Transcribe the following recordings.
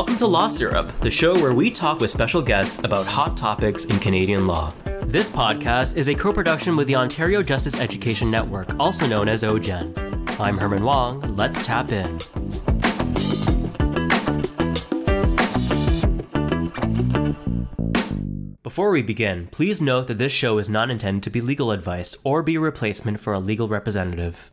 Welcome to Law Syrup, the show where we talk with special guests about hot topics in Canadian law. This podcast is a co-production with the Ontario Justice Education Network, also known as OGEN. I'm Herman Wong. Let's tap in. Before we begin, please note that this show is not intended to be legal advice or be a replacement for a legal representative.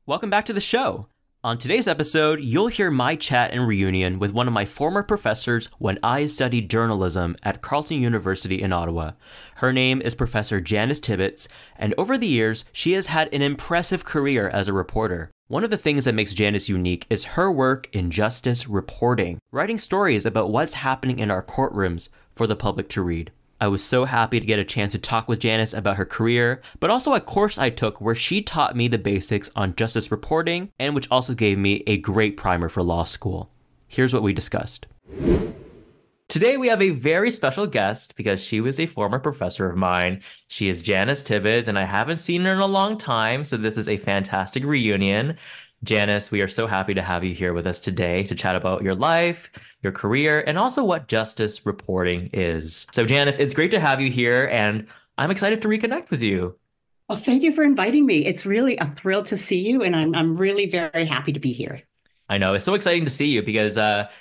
Welcome back to the show. On today's episode, you'll hear my chat and reunion with one of my former professors when I studied journalism at Carleton University in Ottawa. Her name is Professor Janice Tibbetts, and over the years, she has had an impressive career as a reporter. One of the things that makes Janice unique is her work in justice reporting, writing stories about what's happening in our courtrooms for the public to read. I was so happy to get a chance to talk with Janice about her career, but also a course I took where she taught me the basics on justice reporting and which also gave me a great primer for law school. Here's what we discussed. Today we have a very special guest because she was a former professor of mine. She is Janice Tibbetts, and I haven't seen her in a long time, so this is a fantastic reunion. Janice, we are so happy to have you here with us today to chat about your life, your career, and also what justice reporting is. So Janice, it's great to have you here, and I'm excited to reconnect with you. Well, thank you for inviting me. It's really a thrill to see you, and I'm really very happy to be here. I know, it's so exciting to see you because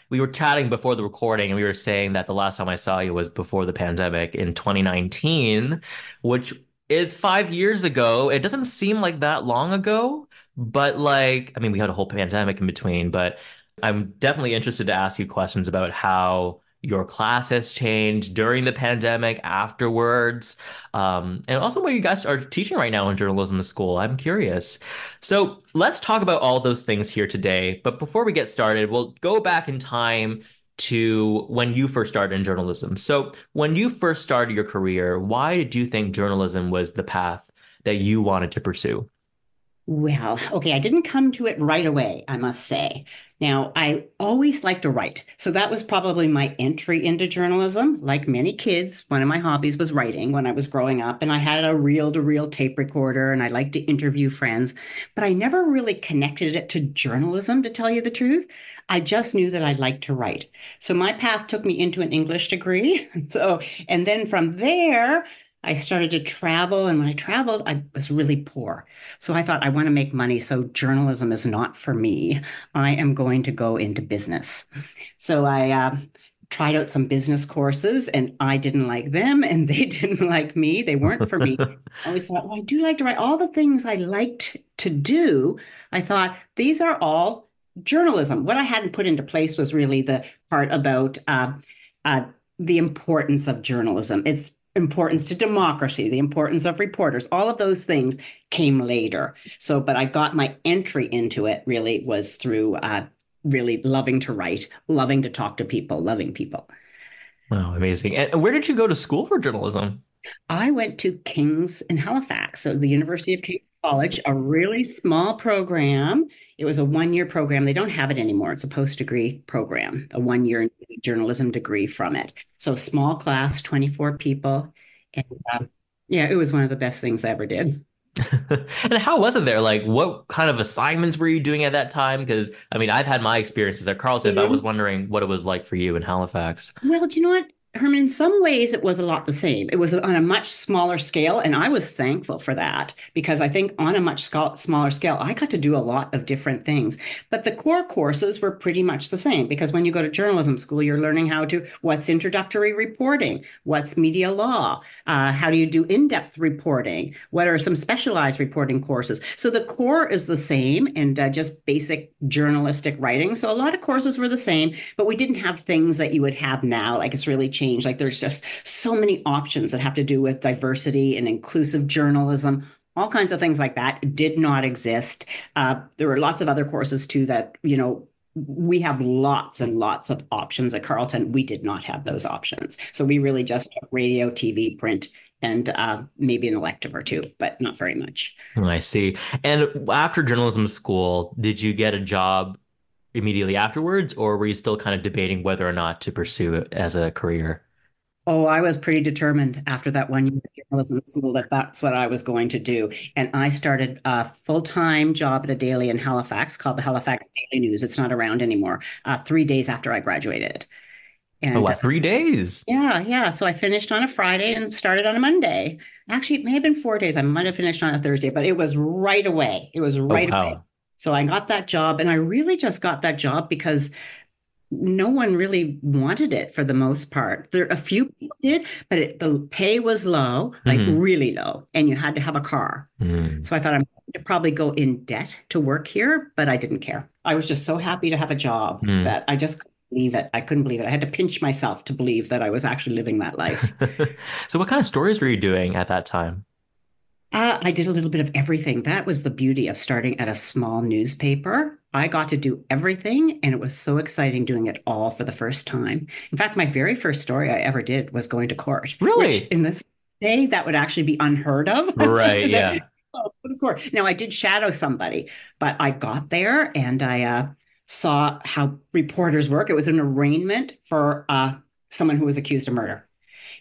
we were chatting before the recording, and we were saying that the last time I saw you was before the pandemic in 2019, which is 5 years ago. It doesn't seem like that long ago, but we had a whole pandemic in between, but I'm definitely interested to ask you questions about how your class has changed during the pandemic, afterwards, and also what you guys are teaching right now in journalism school. I'm curious. So let's talk about all those things here today. But before we get started, we'll go back in time to when you first started in journalism. So when you first started your career, why did you think journalism was the path that you wanted to pursue? Well, okay, I didn't come to it right away, I must say. Now, I always liked to write. So that was probably my entry into journalism. Like many kids, one of my hobbies was writing when I was growing up, and I had a reel-to-reel tape recorder, and I liked to interview friends, but I never really connected it to journalism, to tell you the truth. I just knew that I liked to write. So my path took me into an English degree. And then from there, I started to travel, and when I traveled, I was really poor. So I thought, I want to make money, so journalism is not for me. I am going to go into business. So I tried out some business courses, and I didn't like them, and they didn't like me. They weren't for me. I always thought, well, I do like to write. All the things I liked to do, I thought, these are all journalism. What I hadn't put into place was really the part about the importance of journalism. Its importance to democracy, the importance of reporters, all of those things came later. So, but I got my entry into it really was through really loving to write, loving to talk to people, loving people. Wow, amazing. And where did you go to school for journalism? I went to King's in Halifax, so the University of King's College, a really small program. It was a one-year program. They don't have it anymore. It's a post-degree program, a one-year journalism degree from it. So small class, 24 people. And yeah, it was one of the best things I ever did. And how was it there? Like, what kind of assignments were you doing at that time? Because, I've had my experiences at Carleton, but I was wondering what it was like for you in Halifax. Well, do you know what, Herman, in some ways, it was a lot the same. It was on a much smaller scale, and I was thankful for that because I think on a much smaller scale, I got to do a lot of different things. But the core courses were pretty much the same because when you go to journalism school, you're learning what's introductory reporting, what's media law, how do you do in-depth reporting, what are some specialized reporting courses. So the core is the same and just basic journalistic writing. So a lot of courses were the same, but we didn't have things that you would have now. Like it's really changed. Like there's just so many options that have to do with diversity and inclusive journalism. All kinds of things like that did not exist. There were lots of other courses too that, we have lots and lots of options at Carleton. We did not have those options. So we really just took radio, TV, print, and maybe an elective or two, but not very much. I see. And after journalism school, did you get a job immediately afterwards, or were you still kind of debating whether or not to pursue it as a career? Oh, I was pretty determined after that 1 year of journalism school that that's what I was going to do. And I started a full-time job at a daily in Halifax called the Halifax Daily News. It's not around anymore. 3 days after I graduated. Oh, And wow, 3 days. yeah, yeah. So I finished on a Friday and started on a Monday. Actually, it may have been 4 days. I might have finished on a Thursday, but it was right away. It was Oh, right away. wow. So I got that job, and I really just got that job because no one really wanted it for the most part. There a few people did, but the pay was low, like Hmm. really low, and you had to have a car. Hmm. So I thought I'm going to probably go in debt to work here, but I didn't care. I was just so happy to have a job Hmm. that I just couldn't believe it. I couldn't believe it. I had to pinch myself to believe that I was actually living that life. So what kind of stories were you doing at that time? I did a little bit of everything. That was the beauty of starting at a small newspaper. I got to do everything, and it was so exciting doing it all for the first time. In fact, my very first story I ever did was going to court, which Really? in this day that would actually be unheard of. Right, That, yeah. oh, go to court. Now, I did shadow somebody, but I got there and I saw how reporters work. It was an arraignment for someone who was accused of murder.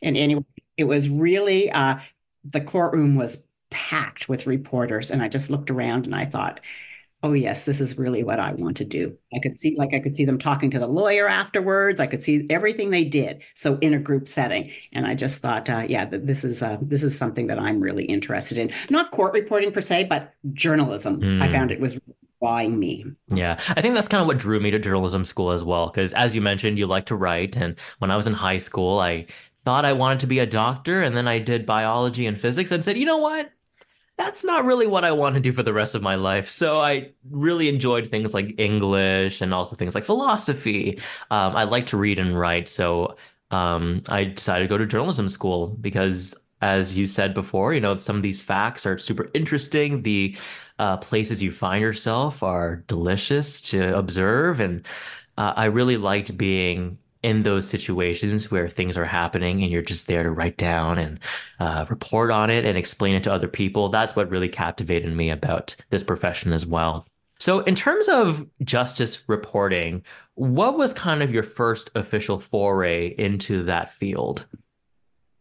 And anyway, it was really the courtroom was packed with reporters, and I just looked around and I thought, oh yes, this is really what I want to do. I could see them talking to the lawyer afterwards. I could see everything they did. So in a group setting, and I just thought, yeah, this is something that I'm really interested in. Not court reporting per se, but journalism. I found Hmm. it was drawing me. Yeah, I think that's kind of what drew me to journalism school as well. Because as you mentioned, you like to write. And when I was in high school, I thought I wanted to be a doctor. And then I did biology and physics and said, you know what? That's not really what I want to do for the rest of my life. So I really enjoyed things like English and also things like philosophy. I like to read and write. So I decided to go to journalism school because, as you said before, some of these facts are super interesting. The places you find yourself are delicious to observe. And I really liked being in those situations where things are happening and you're just there to write down and report on it and explain it to other people. That's what really captivated me about this profession as well. So, in terms of justice reporting, what was kind of your first official foray into that field?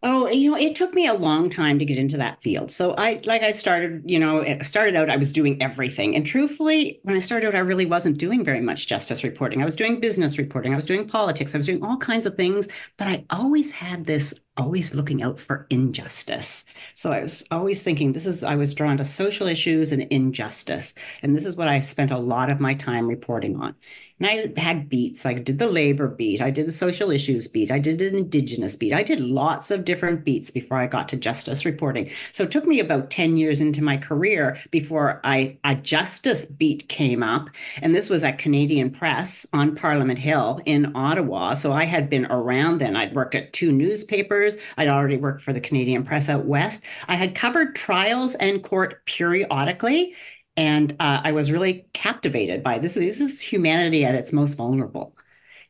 Oh, it took me a long time to get into that field. So I started, I started out, I was doing everything. And truthfully, when I started out, I really wasn't doing very much justice reporting. I was doing business reporting. I was doing politics. I was doing all kinds of things, but I always had this, always looking out for injustice. So I was always thinking I was drawn to social issues and injustice. And this is what I spent a lot of my time reporting on. And I had beats. I did the labor beat. I did the social issues beat. I did an indigenous beat. I did lots of different beats before I got to justice reporting. So it took me about 10 years into my career before a justice beat came up. And this was at Canadian Press on Parliament Hill in Ottawa. So I had been around then. I'd worked at two newspapers. I'd already worked for the Canadian Press out west. I had covered trials and court periodically. And I was really captivated by this. This is humanity at its most vulnerable.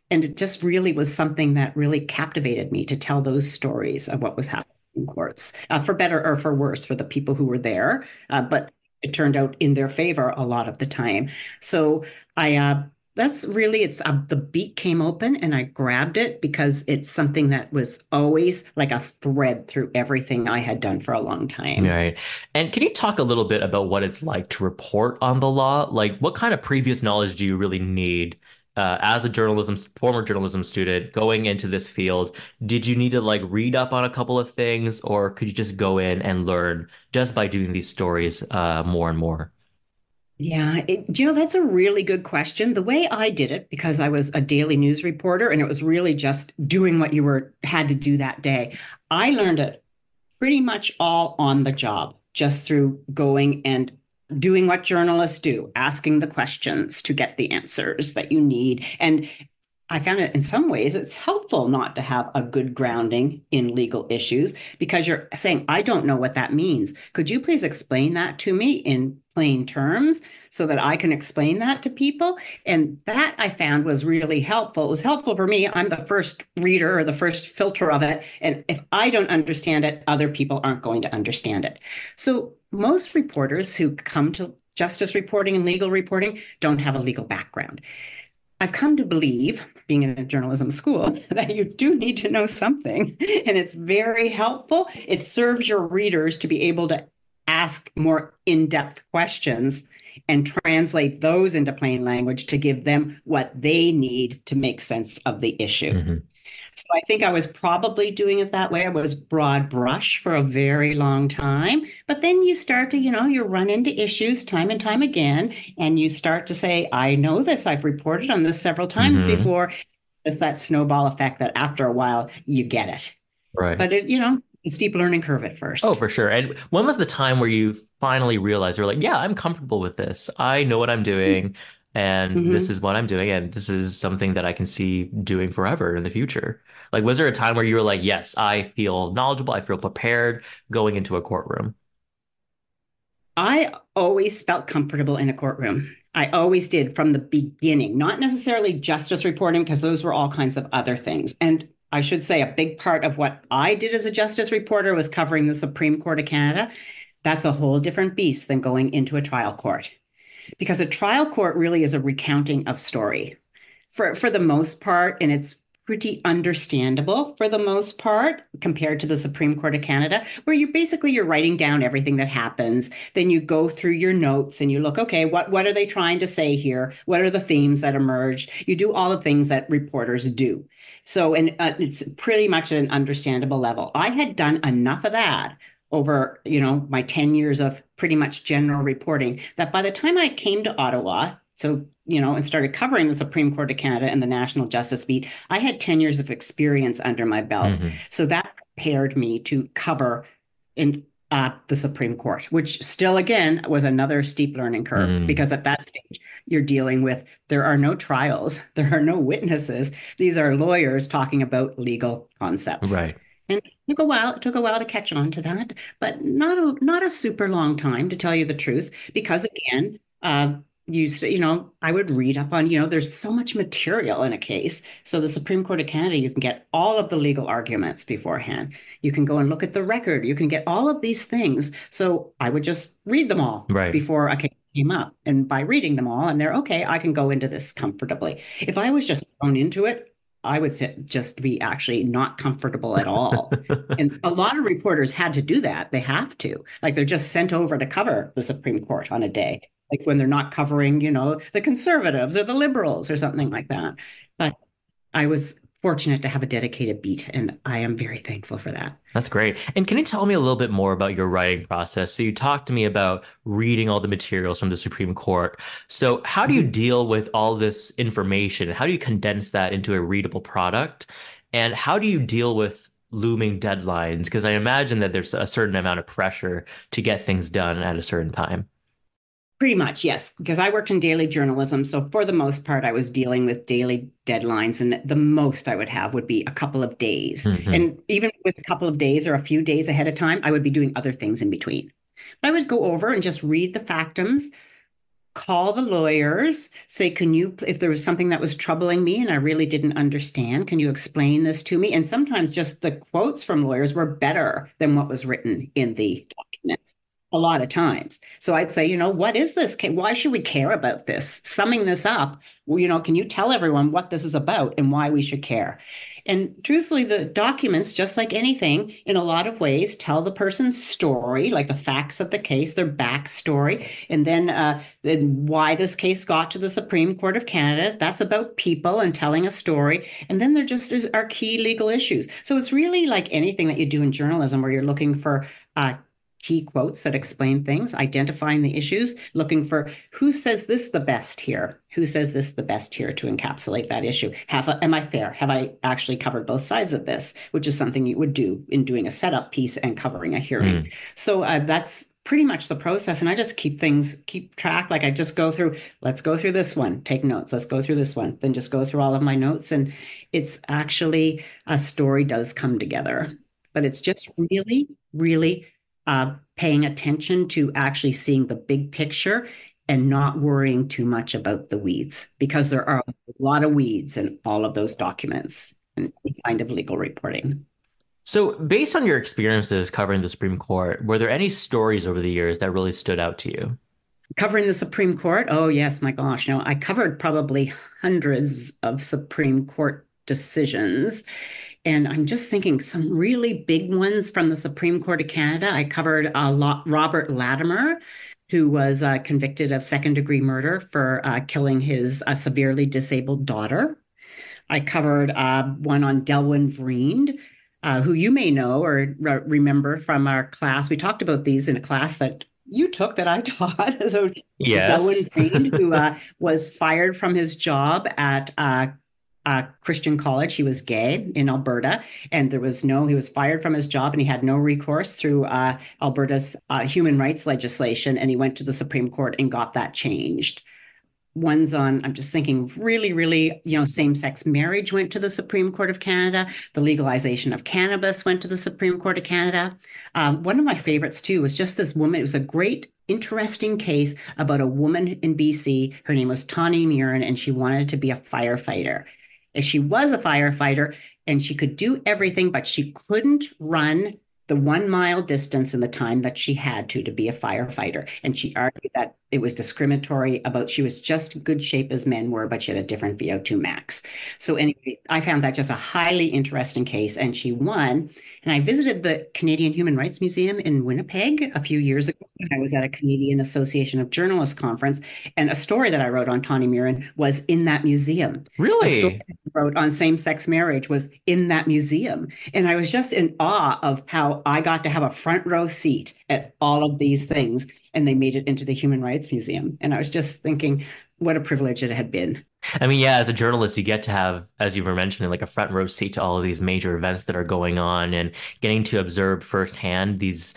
And it just really was something that really captivated me to tell those stories of what was happening in courts, for better or for worse, for the people who were there. But it turned out in their favor a lot of the time. So that's really, the beat came open and I grabbed it because it's something that was always like a thread through everything I had done for a long time. Right. And can you talk a little bit about what it's like to report on the law? Like, what kind of previous knowledge do you really need as a former journalism student going into this field? Did you need to like read up on a couple of things, or could you just go in and learn just by doing these stories more and more? Yeah, that's a really good question. The way I did it, because I was a daily news reporter and it was really just doing what you had to do that day, I learned it pretty much all on the job, just through going and doing what journalists do, asking the questions to get the answers that you need. And I found it in some ways it's helpful not to have a good grounding in legal issues because you're saying, I don't know what that means. Could you please explain that to me in plain terms so that I can explain that to people? And that I found was really helpful. It was helpful for me. I'm the first reader or the first filter of it. And if I don't understand it, other people aren't going to understand it. So most reporters who come to justice reporting and legal reporting don't have a legal background. I've come to believe, being in a journalism school, that you do need to know something. And it's very helpful. It serves your readers to be able to ask more in-depth questions and translate those into plain language to give them what they need to make sense of the issue. Hmm. So I think I was probably doing it that way. I was broad brush for a very long time. But then you start to, you run into issues time and time again, and you start to say, I know this. I've reported on this several times Hmm. before. It's that snowball effect that after a while you get it. Right. But a steep learning curve at Oh, first. for sure. And when was the time where you finally realized you're like, yeah, I'm comfortable with this. I know what I'm doing, and this Mhm. is what I'm doing, and this is something that I can see doing forever in the future. Like, was there a time where you were like, yes, I feel knowledgeable, I feel prepared going into a courtroom? I always felt comfortable in a courtroom. I always did from the beginning, not necessarily justice reporting, because those were all kinds of other things. And I should say a big part of what I did as a justice reporter was covering the Supreme Court of Canada. That's a whole different beast than going into a trial court, because a trial court really is a recounting of story for the most part, and it's pretty understandable for the most part compared to the Supreme Court of Canada, where you're writing down everything that happens. Then you go through your notes and you look, okay, what are they trying to say here? What are the themes that emerged? You do all the things that reporters do. So, and it's pretty much at an understandable level. I had done enough of that over, my 10 years of pretty much general reporting that by the time I came to Ottawa, so and started covering the Supreme Court of Canada and the National Justice Beat, I had 10 years of experience under my belt. Hmm. So that prepared me to cover in the Supreme Court, which still, again, was another steep learning curve Mm. because at that stage, you're dealing with there are no trials, there are no witnesses. These are lawyers talking about legal concepts. Right. And it took a while. It took a while to catch on to that, but not a super long time, to tell you the truth, because again, I would read up on, there's so much material in a case. So the Supreme Court of Canada, you can get all of the legal arguments beforehand. You can go and look at the record. You can get all of these things. So I would just read them all Right. before a case came up. And by reading them all, I'm there, okay, I can go into this comfortably. If I was just thrown into it, I would just be actually not comfortable at all. And a lot of reporters had to do that. They have to. Like they're just sent over to cover the Supreme Court on a day, like when they're not covering, the conservatives or the liberals or something like that. But I was fortunate to have a dedicated beat, and I am very thankful for that. That's great. And can you tell me a little bit more about your writing process? So you talked to me about reading all the materials from the Supreme Court. So how do you Mhm. deal with all this information? How do you condense that into a readable product? And how do you deal with looming deadlines? Because I imagine that there's a certain amount of pressure to get things done at a certain time. Pretty much, yes, because I worked in daily journalism. So for the most part, I was dealing with daily deadlines, and the most I would have would be a couple of days. Hmm. And even with a couple of days or a few days ahead of time, I would be doing other things in between. I would go over and just read the factums, call the lawyers, say, if there was something that was troubling me and I really didn't understand, can you explain this to me? And sometimes just the quotes from lawyers were better than what was written in the documents. A lot of times. So I'd say, what is this? Why should we care about this? Summing this up, well, can you tell everyone what this is about and why we should care? And truthfully, the documents, just like anything, in a lot of ways, tell the person's story, like the facts of the case, their backstory, and then why this case got to the Supreme Court of Canada. That's about people and telling a story. And then there just is our key legal issues. So it's really like anything that you do in journalism, where you're looking for key quotes that explain things, identifying the issues, looking for who says this the best here, who says this the best here to encapsulate that issue. Am I fair? Have I actually covered both sides of this, which is something you would do in doing a setup piece and covering a hearing. Mm. So that's pretty much the process. And I just keep track. Like I just go through, let's go through this one, take notes, let's go through this one, then just go through all of my notes. And it's actually a story does come together, but it's just really, really paying attention to actually seeing the big picture and not worrying too much about the weeds, because there are a lot of weeds in all of those documents and any kind of legal reporting. So, based on your experiences covering the Supreme Court, were there any stories over the years that really stood out to you? Covering the Supreme Court. Oh, yes, my gosh. No, I covered probably hundreds of Supreme Court decisions. And I'm just thinking some really big ones from the Supreme Court of Canada. I covered Robert Latimer, who was convicted of second-degree murder for killing his severely disabled daughter. I covered one on Delwyn Vreend, who you may know or remember from our class. We talked about these in a class that you took that I taught. So Yes. Delwyn Vreend, who was fired from his job at Christian college. He was gay in Alberta, and he was fired from his job and he had no recourse through Alberta's human rights legislation. And he went to the Supreme Court and got that changed. Ones on, I'm just thinking really, really, same-sex marriage went to the Supreme Court of Canada. The legalization of cannabis went to the Supreme Court of Canada. One of my favorites too was just this woman. It was a great, interesting case about a woman in BC. Her name was Tawny Murin, and she wanted to be a firefighter. And she was a firefighter and she could do everything, but she couldn't run the 1 mile distance in the time that she had to be a firefighter. And she argued that it was discriminatory about she was just in good shape as men were, but she had a different VO2 max. So anyway, I found that just a highly interesting case, and she won. And I visited the Canadian Human Rights Museum in Winnipeg a few years ago. I was at a Canadian Association of Journalists conference, and a story that I wrote on Tawny Murin was in that museum. A story Really? I wrote on same-sex marriage was in that museum. And I was just in awe of how I got to have a front row seat at all of these things. And they made it into the Human Rights Museum. And I was just thinking, what a privilege it had been. I mean, yeah, as a journalist, you get to have, as you were mentioning, like a front row seat to all of these major events that are going on and getting to observe firsthand these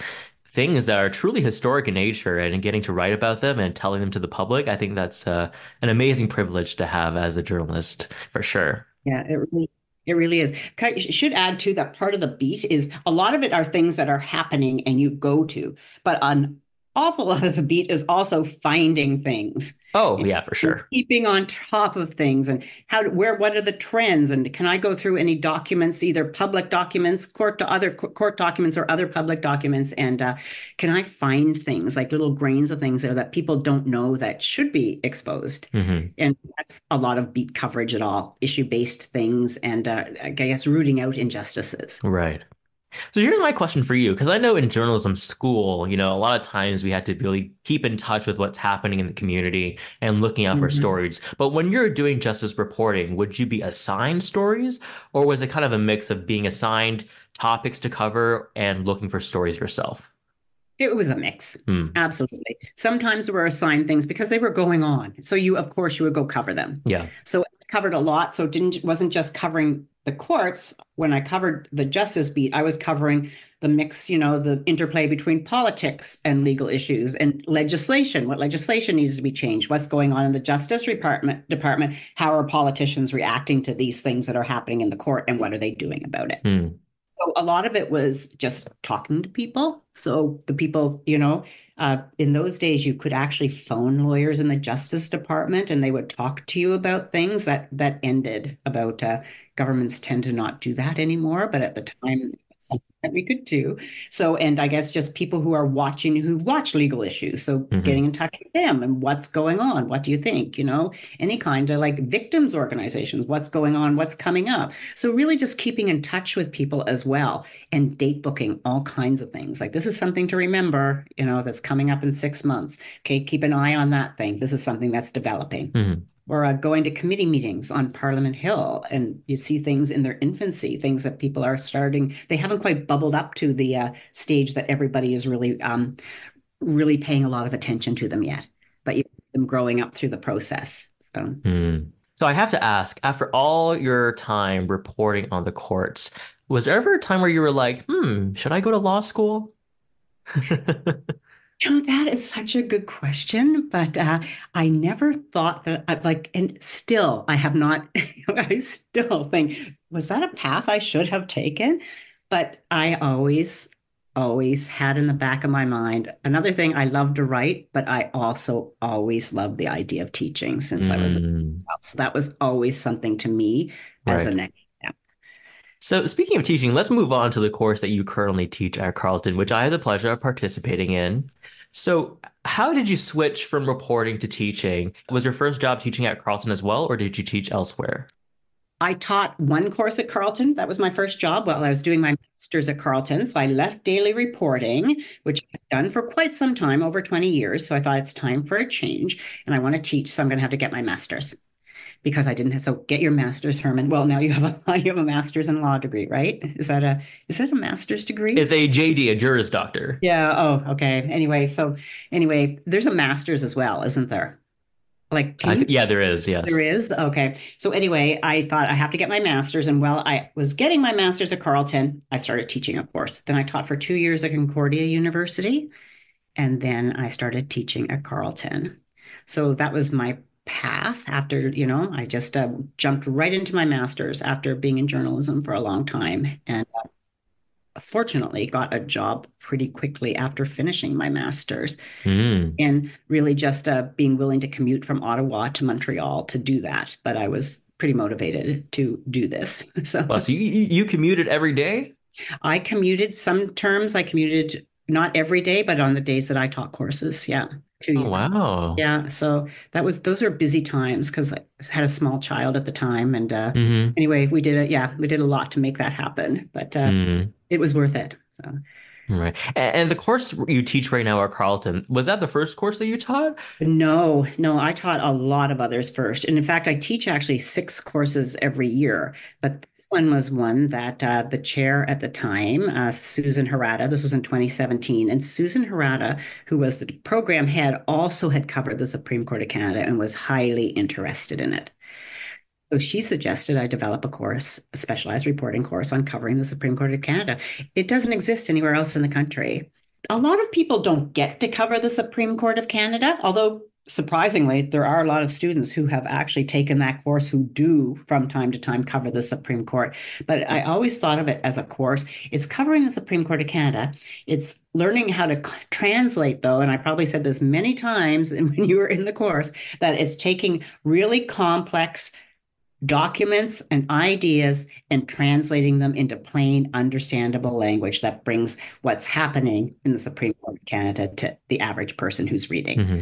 things that are truly historic in nature and getting to write about them and telling them to the public. I think that's an amazing privilege to have as a journalist, for sure. Yeah, it really is. Should add too that part of the beat is a lot of it are things that are happening and you go to, but an awful lot of the beat is also finding things Oh, and yeah, for sure. keeping on top of things and what are the trends, and can I go through any documents, either public documents, court documents, or other public documents, and can I find things like little grains of things there that people don't know that should be exposed. Hmm. And that's a lot of beat coverage at all, issue-based things, and I guess rooting out injustices. Right. So here's my question for you, because I know in journalism school, a lot of times we had to really keep in touch with what's happening in the community and looking out for Mhm. stories. But when you're doing justice reporting, would you be assigned stories, or was it kind of a mix of being assigned topics to cover and looking for stories yourself? It was a mix. Hmm. Absolutely. Sometimes we were assigned things because they were going on. So of course, you would go cover them. Yeah. So I covered a lot. So it didn't wasn't just covering the courts. When I covered the justice beat, I was covering the mix, the interplay between politics and legal issues and legislation. What legislation needs to be changed? What's going on in the Justice Department? How are politicians reacting to these things that are happening in the court, and what are they doing about it? Hmm. So a lot of it was just talking to people. So the people, in those days, you could actually phone lawyers in the Justice Department, and they would talk to you about things that ended. About governments tend to not do that anymore, but at the time, it's something that we could do. So, and I guess just people who are watching, who watch legal issues. So Hmm. getting in touch with them and what's going on. What do you think? Any kind of like victims organizations, what's going on, what's coming up. So really just keeping in touch with people as well, and date booking all kinds of things. Like this is something to remember, that's coming up in 6 months. Okay, keep an eye on that thing. This is something that's developing. Hmm. Or going to committee meetings on Parliament Hill, and you see things in their infancy, things that people are starting. They haven't quite bubbled up to the stage that everybody is really paying a lot of attention to them yet. But you see them growing up through the process. So Hmm. So I have to ask, after all your time reporting on the courts, was there ever a time where you were like, should I go to law school? That is such a good question, but I never thought that and still I have not, I still think, was that a path I should have taken? But I always had in the back of my mind another thing. I love to write, but I also always loved the idea of teaching since I was a Mm, child. So that was always something to me as a right. next step. So speaking of teaching, let's move on to the course that you currently teach at Carleton, which I had the pleasure of participating in. So, how did you switch from reporting to teaching? Was your first job teaching at Carleton as well, or did you teach elsewhere? I taught one course at Carleton. That was my first job while I was doing my master's at Carleton. So I left daily reporting, which I've done for quite some time, over 20 years. So I thought it's time for a change and I want to teach. So I'm going to have to get my master's because I didn't have, so get your master's, Herman. Well, now you have a master's in law degree, right? Is that a master's degree? Is a JD, a Juris Doctor. Yeah. Oh, okay. Anyway, there's a master's as well, isn't there? Like, can you Yeah, there is. there Yes. is? Okay. So anyway, I thought I have to get my master's. And while I was getting my master's at Carleton, I started teaching a course. Then I taught for 2 years at Concordia University. And then I started teaching at Carleton. So that was my path after, I just jumped right into my master's after being in journalism for a long time. And fortunately got a job pretty quickly after finishing my master's Mm. and really just being willing to commute from Ottawa to Montreal to do that. But I was pretty motivated to do this. So Well, so you commuted every day? I commuted some terms. I commuted not every day, but on the days that I taught courses. Yeah. Oh, wow. Yeah. So those are busy times because I had a small child at the time. And Hmm. anyway, we did it. Yeah. We did a lot to make that happen, but Mm. it was worth it. So. Right. And the course you teach right now at Carleton, was that the first course that you taught? No, no, I taught a lot of others first. And in fact, I teach actually 6 courses every year. But this one was one that the chair at the time, Susan Harada, this was in 2017. And Susan Harada, who was the program head, also had covered the Supreme Court of Canada and was highly interested in it. So she suggested I develop a course, a specialized reporting course on covering the Supreme Court of Canada. It doesn't exist anywhere else in the country. A lot of people don't get to cover the Supreme Court of Canada, although surprisingly, there are a lot of students who have actually taken that course who do from time to time cover the Supreme Court. But I always thought of it as a course. It's covering the Supreme Court of Canada. It's learning how to translate, though, and I probably said this many times when you were in the course, that it's taking really complex documents and ideas and translating them into plain, understandable language that brings what's happening in the Supreme Court of Canada to the average person who's reading. Hmm.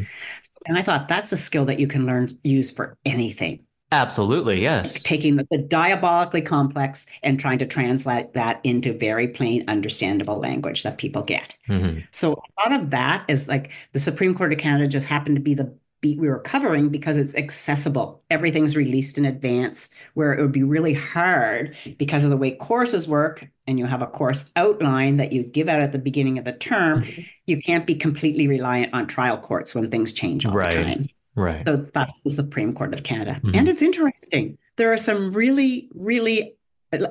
And I thought that's a skill that you can use for anything. Absolutely, Like yes. taking the diabolically complex and trying to translate that into very plain, understandable language that people get. Hmm. So I thought of that as like the Supreme Court of Canada just happened to be the beat we were covering because it's accessible. Everything's released in advance, where it would be really hard because of the way courses work. And you have a course outline that you give out at the beginning of the term. You can't be completely reliant on trial courts when things change all the Right. time. Right. So that's the Supreme Court of Canada. And Hmm. it's interesting. There are some really, really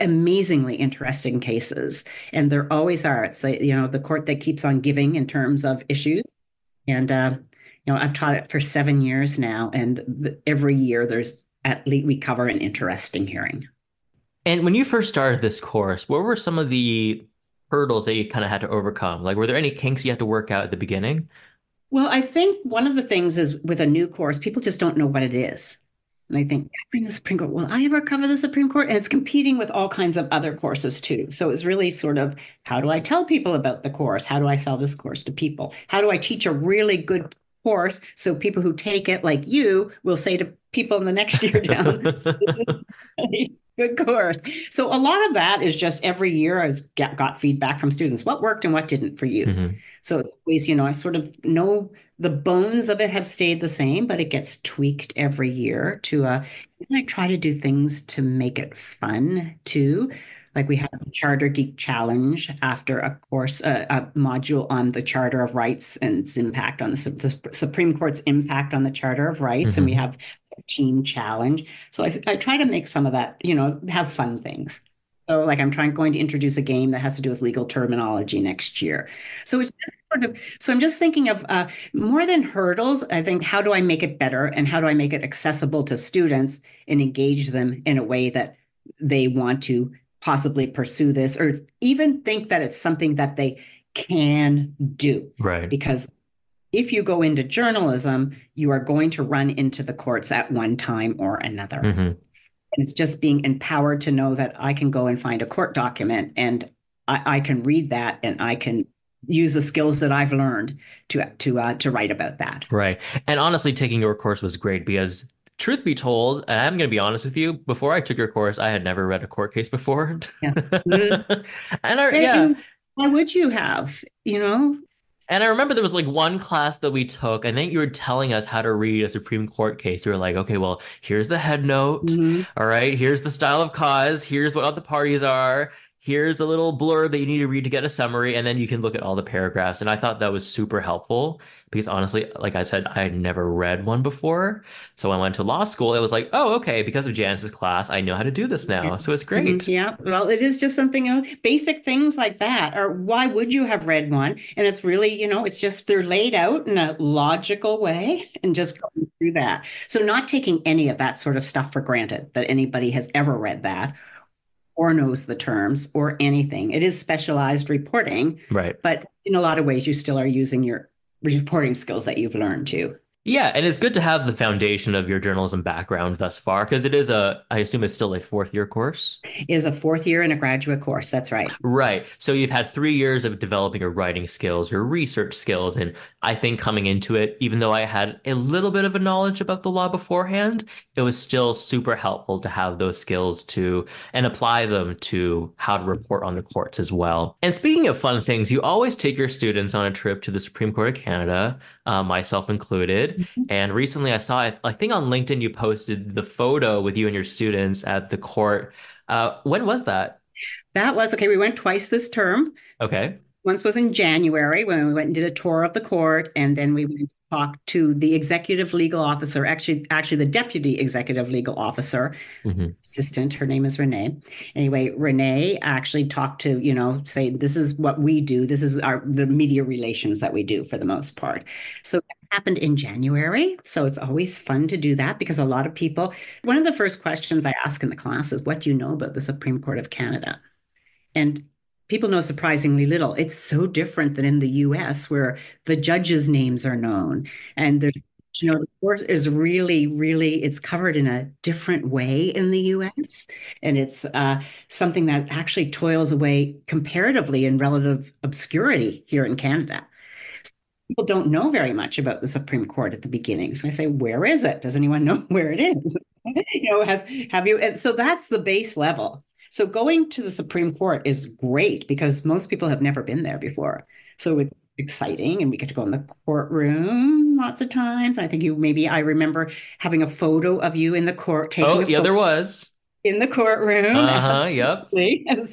amazingly interesting cases, and there always are. It's like, the court that keeps on giving in terms of issues. And, I've taught it for 7 years now, and every year there's at least we cover an interesting hearing. And when you first started this course, what were some of the hurdles that you kind of had to overcome? Like, were there any kinks you had to work out at the beginning? Well, I think one of the things is with a new course, people just don't know what it is. And I think covering the Supreme Court, will I ever cover the Supreme Court? And it's competing with all kinds of other courses too. So it's really sort of how do I tell people about the course? How do I sell this course to people? How do I teach a really good course so people who take it, like you, will say to people in the next year down, this is a good course. So a lot of that is just every year got feedback from students. What worked and what didn't for you? Hmm. So it's always, I sort of know the bones of it have stayed the same, but it gets tweaked every year and I try to do things to make it fun too. Like we have a Charter Geek Challenge after a course, a module on the Charter of Rights and its impact on the Supreme Court's impact on the Charter of Rights. And we Hmm. have a team challenge. So I try to make some of that, have fun things. So like going to introduce a game that has to do with legal terminology next year. So it's just so I'm just thinking of more than hurdles, I think how do I make it better and how do I make it accessible to students and engage them in a way that they want to possibly pursue this or even think that it's something that they can do. Right. Because if you go into journalism, you are going to run into the courts at one time or another. Hmm. And it's just being empowered to know that I can go and find a court document and I can read that and I can use the skills that I've learned to write about that. Right. And honestly, taking your course was great because, truth be told, and I'm going to be honest with you, before I took your course, I had never read a court case before. Yeah. Mhm. Yeah. And why would you have, you know? And I remember there was like one class that we took. I think you were telling us how to read a Supreme Court case. You were like, okay, well, here's the head note. Mhm. All right, here's the style of cause. Here's what all the parties are. Here's a little blurb that you need to read to get a summary, and then you can look at all the paragraphs. And I thought that was super helpful because honestly, like I said, I had never read one before. So when I went to law school, it was like, oh, okay, because of Janice's class, I know how to do this Yeah. now. So it's Mhm. great. Yeah. Well, it is just something else. Basic things like that. Or why would you have read one? And it's really, it's just they're laid out in a logical way and just going through that. So not taking any of that sort of stuff for granted that anybody has ever read that or knows the terms or anything. It is specialized reporting, Right. but in a lot of ways, you still are using your reporting skills that you've learned too. Yeah, and it's good to have the foundation of your journalism background thus far because it is I assume it's still a fourth year course. Is a fourth year in a graduate course. That's right. Right. So you've had 3 years of developing your writing skills, your research skills, and I think coming into it, even though I had a little bit of a knowledge about the law beforehand, it was still super helpful to have those skills to and apply them to how to report on the courts as well. And speaking of fun things, you always take your students on a trip to the Supreme Court of Canada, myself included. And recently I saw, I think on LinkedIn, you posted the photo with you and your students at the court. When was that? That was okay. We went twice this term. Okay. Once was in January when we went and did a tour of the court, and then we went to talk to the executive legal officer, actually the deputy executive legal officer, Hmm. assistant. Her name is Renee. Anyway, Renee actually talked to, say this is what we do. This is the media relations that we do for the most part. So that happened in January. So it's always fun to do that because a lot of people. One of the first questions I ask in the class is, "What do you know about the Supreme Court of Canada?" And people know surprisingly little. It's so different than in the US where the judges' names are known. And there's, the court is really, really, it's covered in a different way in the US. And it's something that actually toils away comparatively in relative obscurity here in Canada. People don't know very much about the Supreme Court at the beginning. So I say, where is it? Does anyone know where it is? Have you? And so that's the base level. So going to the Supreme Court is great because most people have never been there before. So it's exciting, and we get to go in the courtroom lots of times. I remember having a photo of you in the court, taking Oh, a yeah, photo there was. in the courtroom. Uh-huh, yep. Absolutely. And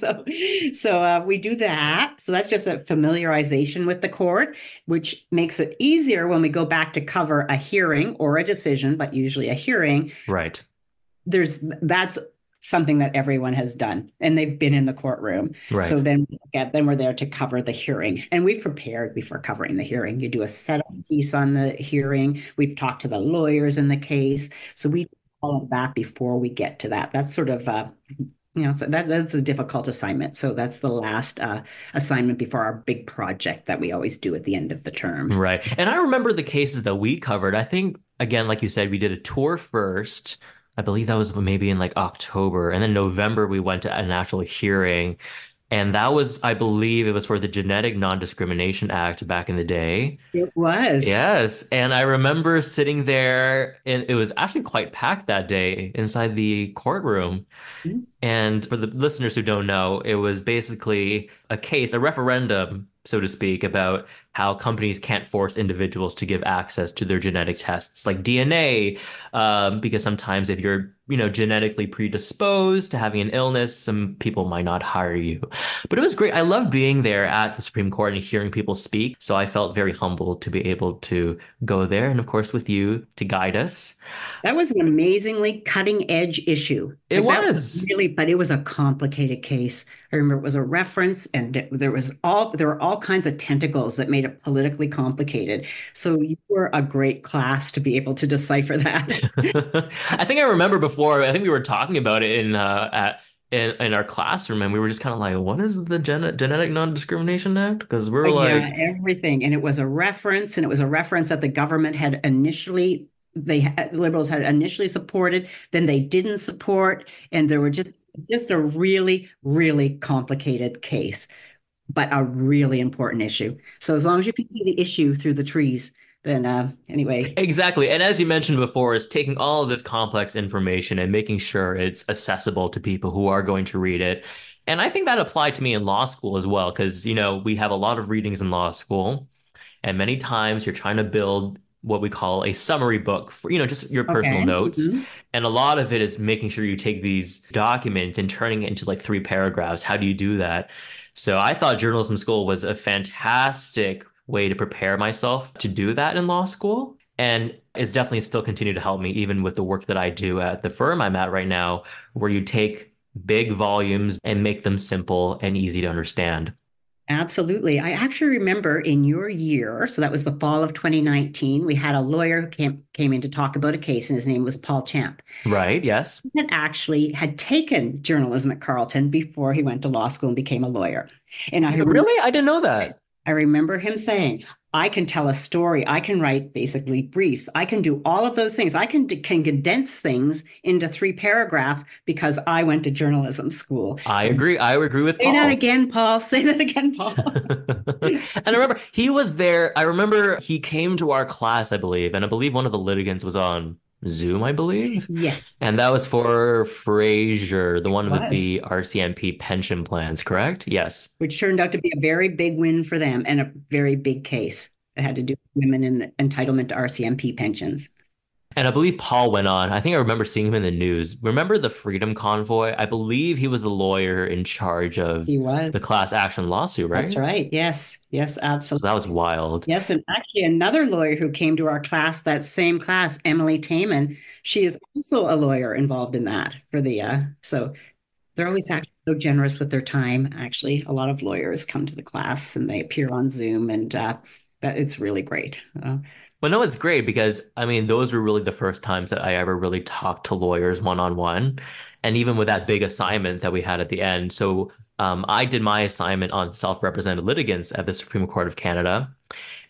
so we do that. So that's just a familiarization with the court, which makes it easier when we go back to cover a hearing or a decision, but usually a hearing. Right. That's something that everyone has done and they've been in the courtroom. Right. So then we're there to cover the hearing and we've prepared before covering the hearing. You do a setup piece on the hearing. We've talked to the lawyers in the case. So we do all of that before we get to that. That's sort of that's a difficult assignment. So that's the last assignment before our big project that we always do at the end of the term. Right. And I remember the cases that we covered. I think, again, like you said, we did a tour first. I believe that was maybe in like October. And then November, we went to an actual hearing. And that was, I believe it was for the Genetic Non-Discrimination Act back in the day. It was. Yes. And I remember sitting there, and it was actually quite packed that day inside the courtroom. And for the listeners who don't know, it was basically a case, a referendum, so to speak, about how companies can't force individuals to give access to their genetic tests like DNA, because sometimes if you're, genetically predisposed to having an illness, some people might not hire you. But it was great. I loved being there at the Supreme Court and hearing people speak. So I felt very humbled to be able to go there, and of course with you to guide us. That was an amazingly cutting edge issue. It Like that was was. really, but it was a complicated case. I remember it was a reference and there were all kinds of tentacles that made it politically complicated. So you were a great class to be able to decipher that. I think I remember before, I think we were talking about it in our classroom, and we were just kind of like, what is the Genetic Non-Discrimination Act? Because we were Yeah, like, everything. And it was a reference, and it was a reference that the government had initially, liberals had initially supported, then they didn't support, and there were just a really, really complicated case. but a really important issue. So as long as you can see the issue through the trees, then anyway. Exactly. And as you mentioned before, is taking all of this complex information and making sure it's accessible to people who are going to read it. And I think that applied to me in law school as well, because, we have a lot of readings in law school. And many times you're trying to build what we call a summary book for, just your personal Okay. notes. Mhm. And a lot of it is making sure you take these documents and turning it into like 3 paragraphs. How do you do that? So I thought journalism school was a fantastic way to prepare myself to do that in law school. And it's definitely still continued to help me, even with the work that I do at the firm I'm at right now, where you take big volumes and make them simple and easy to understand. Absolutely. I actually remember in your year, so that was the fall of 2019, we had a lawyer who came in to talk about a case, and his name was Paul Champ. Right? Yes. He had actually had taken journalism at Carleton before he went to law school and became a lawyer. And Really? I didn't know that. I remember him saying, I can tell a story. I can write basically briefs. I can do all of those things. I can condense things into 3 paragraphs because I went to journalism school. I agree. I agree with Say that Paul. again, Paul. Say that again, Paul. And I remember he was there. I remember he came to our class, I believe, and I believe one of the litigants was on Zoom, I believe. Yes, And that was for Frazier, the it one with was, the RCMP pension plans, correct? Yes. which turned out to be a very big win for them and a very big case that had to do with women in entitlement to RCMP pensions. And I believe Paul went on. I think I remember seeing him in the news. Remember the Freedom Convoy? I believe he was the lawyer in charge of He was. the class action lawsuit, That's right? right. Yes, yes, So that was absolutely. wild. Yes, and actually another lawyer who came to our class, that same class, Emily Taman, she is also a lawyer involved in that for the so they're always actually so generous with their time. Actually, a lot of lawyers come to the class and they appear on Zoom, and that it's really great. Well, no, it's great because I mean, those were really the first times that I ever really talked to lawyers one on one. And even with that big assignment that we had at the end. So I did my assignment on self-represented litigants at the Supreme Court of Canada.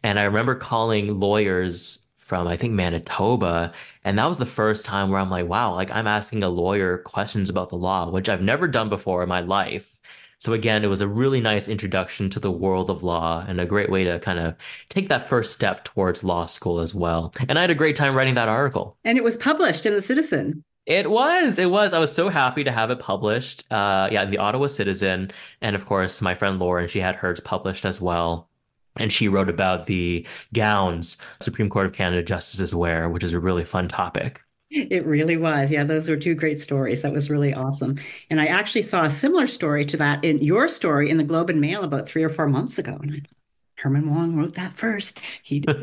And I remember calling lawyers from, I think, Manitoba. And that was the first time where I'm like, wow, like I'm asking a lawyer questions about the law, which I've never done before in my life. So again, it was a really nice introduction to the world of law and a great way to kind of take that first step towards law school as well. And I had a great time writing that article. And it was published in the Citizen. It was. I was so happy to have it published. Yeah, in the Ottawa Citizen. And of course, my friend Lauren, she had hers published as well. And she wrote about the gowns Supreme Court of Canada justices wear, which is a really fun topic. It really was. Yeah, those were two great stories. That was really awesome. And I actually saw a similar story to that in your story in the Globe and Mail about 3 or 4 months ago. And I thought, Herman Wong wrote that first. He did.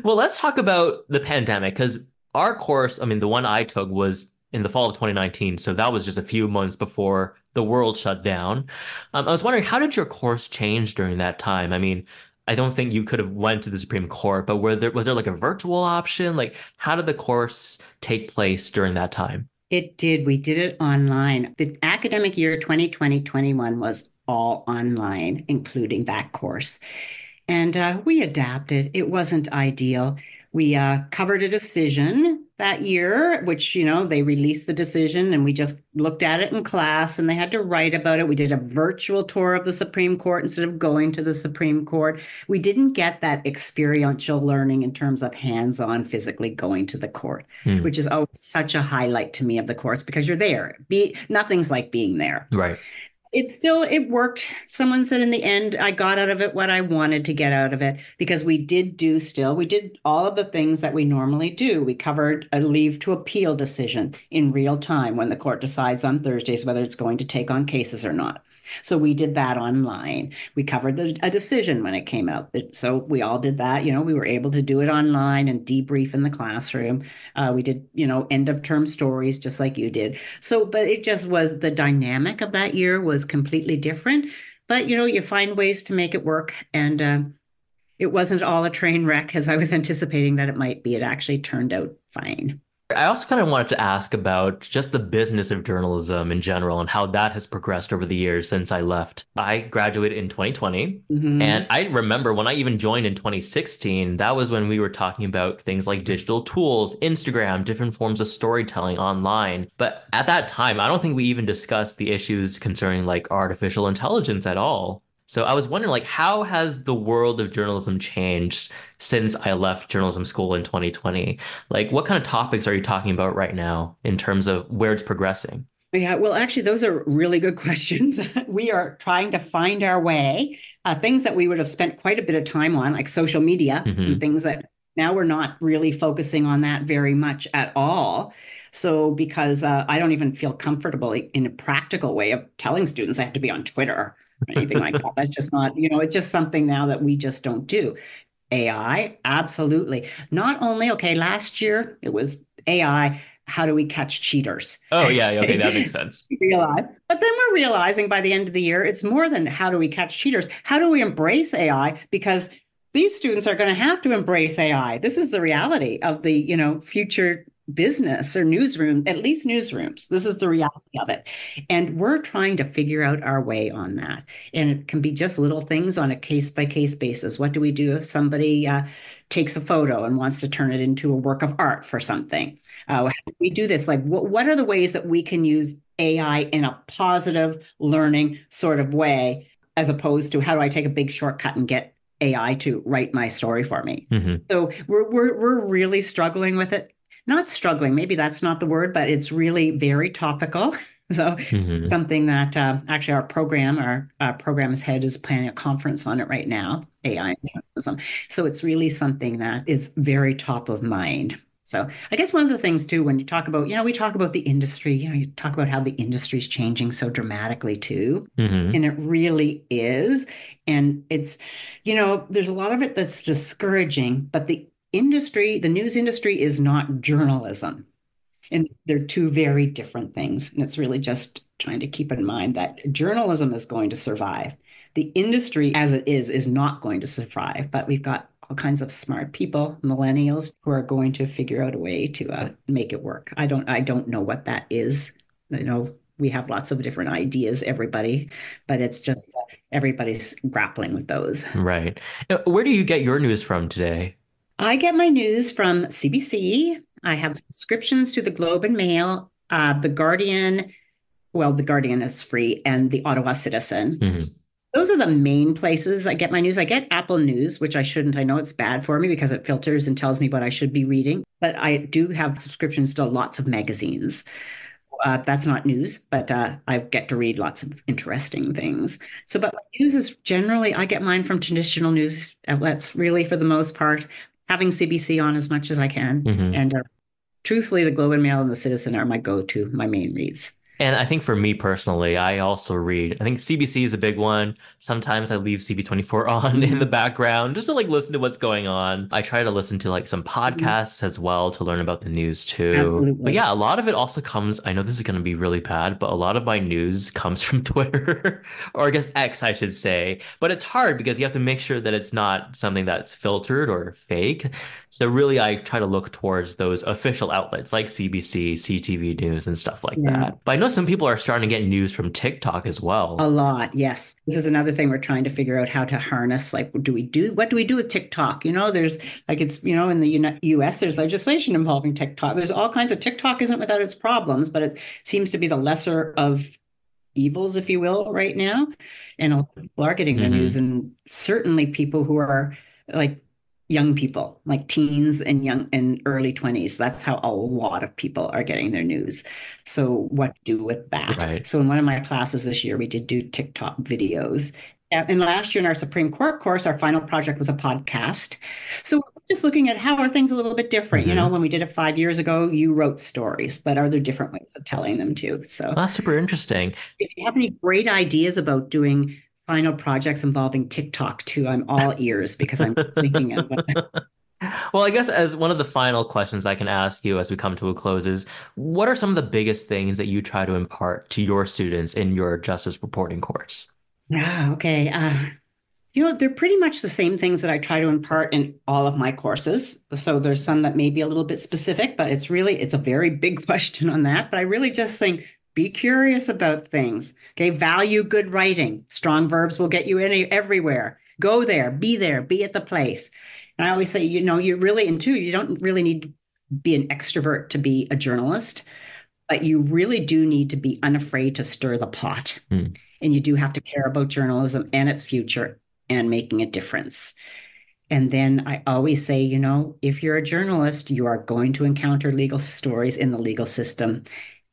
Well, let's talk about the pandemic because our course, I mean, the one I took was in the fall of 2019. So that was just a few months before the world shut down. I was wondering, how did your course change during that time? I mean, I don't think you could have went to the Supreme Court, but was there like a virtual option? Like, how did the course take place during that time? It did. We did it online. The academic year 2020-21 was all online, including that course. And we adapted. It wasn't ideal. We covered a decision that year, which, they released the decision and we just looked at it in class and they had to write about it. We did a virtual tour of the Supreme Court instead of going to the Supreme Court. We didn't get that experiential learning in terms of hands-on physically going to the court, Hmm. which is always such a highlight to me of the course because you're there. Nothing's like being there. Right. It worked. Someone said in the end, I got out of it what I wanted to get out of it because we did all of the things that we normally do. We covered a leave to appeal decision in real time when the court decides on Thursdays whether it's going to take on cases or not. So we did that online. We covered a decision when it came out. So we all did that. We were able to do it online and debrief in the classroom. We did, end of term stories just like you did. So, but it just was the dynamic of that year was completely different. But, you find ways to make it work. And it wasn't all a train wreck as I was anticipating that it might be. It actually turned out fine. I also kind of wanted to ask about just the business of journalism in general and how that has progressed over the years since I left. I graduated in 2020. And Hmm. I remember when I even joined in 2016, that was when we were talking about things like digital tools, Instagram, different forms of storytelling online. But at that time, I don't think we even discussed the issues concerning like artificial intelligence at all. So I was wondering, like, how has the world of journalism changed since I left journalism school in 2020? Like, what kind of topics are you talking about right now in terms of where it's progressing? Yeah, well, actually, those are really good questions. We are trying to find our way. Things that we would have spent quite a bit of time on, like social media and Hmm. things that now we're not really focusing on that very much at all. So, because I don't even feel comfortable in a practical way of telling students I have to be on Twitter or anything like that. That's just not, it's just something now that we just don't do. AI, absolutely. Not only, okay, last year it was AI, how do we catch cheaters? Oh, yeah, okay, that makes Okay. sense. Realize, but then we're realizing by the end of the year, it's more than how do we catch cheaters? How do we embrace AI? Because these students are going to have to embrace AI. This is the reality of the, future business or newsroom, at least newsrooms. This is the reality of it. And we're trying to figure out our way on that. And it can be just little things on a case by case basis. What do we do if somebody takes a photo and wants to turn it into a work of art for something? How do we do this? Like, what are the ways that we can use AI in a positive learning sort of way, as opposed to how do I take a big shortcut and get AI to write my story for me? Hmm. So we're really struggling with it. Not struggling, maybe that's not the word, but it's really very topical. So Hmm. something that actually our program's head is planning a conference on it right now, AI and journalism. So it's really something that is very top of mind. So I guess one of the things too, when you talk about, we talk about the industry, you talk about how the industry is changing so dramatically too. Hmm. And it really is. And it's, there's a lot of it that's discouraging, but the news industry is not journalism. And they're two very different things. And it's really just trying to keep in mind that journalism is going to survive. The industry as it is not going to survive, but we've got all kinds of smart people, millennials, who are going to figure out a way to make it work. I don't know what that is. We have lots of different ideas, everybody, but it's just everybody's grappling with those. Right. Where do you get your news from today? I get my news from CBC. I have subscriptions to the Globe and Mail, the Guardian. Well, the Guardian is free, and the Ottawa Citizen. Hmm. Those are the main places I get my news. I get Apple News, which I shouldn't. I know it's bad for me because it filters and tells me what I should be reading. But I do have subscriptions to lots of magazines. That's not news, but I get to read lots of interesting things. So, but my news is generally, I get mine from traditional news outlets, really, for the most part, having CBC on as much as I can. Hmm. And truthfully, the Globe and Mail and the Citizen are my go-to, my main reads. And I think for me personally, I also read. I think CBC is a big one. Sometimes I leave CB24 on in the Mm, background just to like listen to what's going on. I try to listen to like some mm, podcasts as well to learn about the news too. But absolutely. yeah, a lot of it also comes, I know this is going to be really bad, but a lot of my news comes from Twitter or I guess X, I should say. But it's hard because you have to make sure that it's not something that's filtered or fake. So really, I try to look towards those official outlets like CBC, CTV News, and stuff like Yeah. that. But I know some people are starting to get news from TikTok as A well. lot, yes. This is another thing we're trying to figure out how to harness. Like, what do we do with TikTok? There's like in the US, there's legislation involving TikTok. There's all kinds of TikTok isn't without its problems, but it seems to be the lesser of evils, if you will, right now. And a lot of people are getting their news, Hmm. and certainly people who are like young people, like teens and young and early 20s. That's how a lot of people are getting their news. So what to do with that? Right. So in one of my classes this year, we did do TikTok videos. And last year in our Supreme Court course, our final project was a podcast. So it's just looking at how are things a little bit different. Hmm. When we did it 5 years ago, you wrote stories, but are there different ways of telling them too? So That's super interesting. if you have any great ideas about doing final projects involving TikTok too, I'm all ears because I'm just thinking of Well, I guess as one of the final questions I can ask you as we come to a close is, what are some of the biggest things that you try to impart to your students in your justice reporting course? okay. They're pretty much the same things that I try to impart in all of my courses. So there's some that may be a little bit specific, but it's a very big question on that. But I really just think be curious about things. Okay, value good writing. Strong verbs will get you in everywhere. Go there, be at the place. And I always say, you don't really need to be an extrovert to be a journalist, but you really do need to be unafraid to stir the pot. And you do have to care about journalism and its future and making a difference. And then I always say, if you're a journalist, you are going to encounter legal stories in the legal system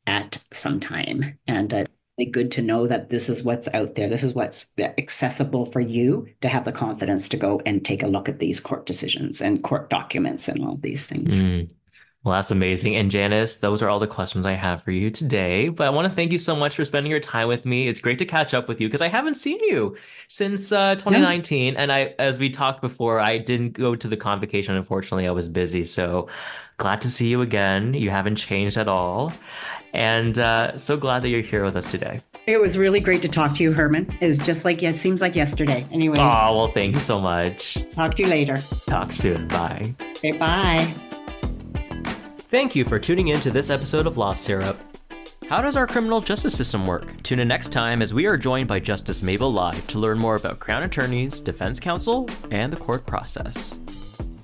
at some time. And it's good to know that this is what's out there. This is what's accessible for you to have the confidence to go and take a look at these court decisions and court documents and all these things. Well, that's amazing. And Janice, those are all the questions I have for you today. But I want to thank you so much for spending your time with me. It's great to catch up with you because I haven't seen you since 2019. And as we talked before, I didn't go to the convocation. Unfortunately, I was busy. So glad to see you again. You haven't changed at all. And so glad that you're here with us today. It was really great to talk to you, Herman. It seems like yesterday. Anyway. Oh, well, thank you so much. Talk to you later. Talk soon. Bye. Okay, bye. Thank you for tuning in to this episode of Law Syrup. How does our criminal justice system work? Tune in next time as we are joined by Justice Mabel Lai to learn more about Crown Attorneys, Defense Counsel, and the court process.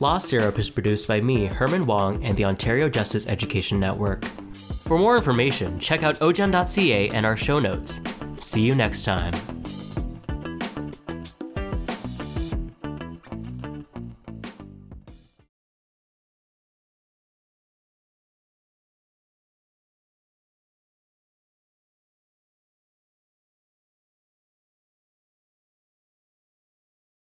Law Syrup is produced by me, Herman Wong, and the Ontario Justice Education Network. For more information, check out ogen.ca and our show notes. See you next time.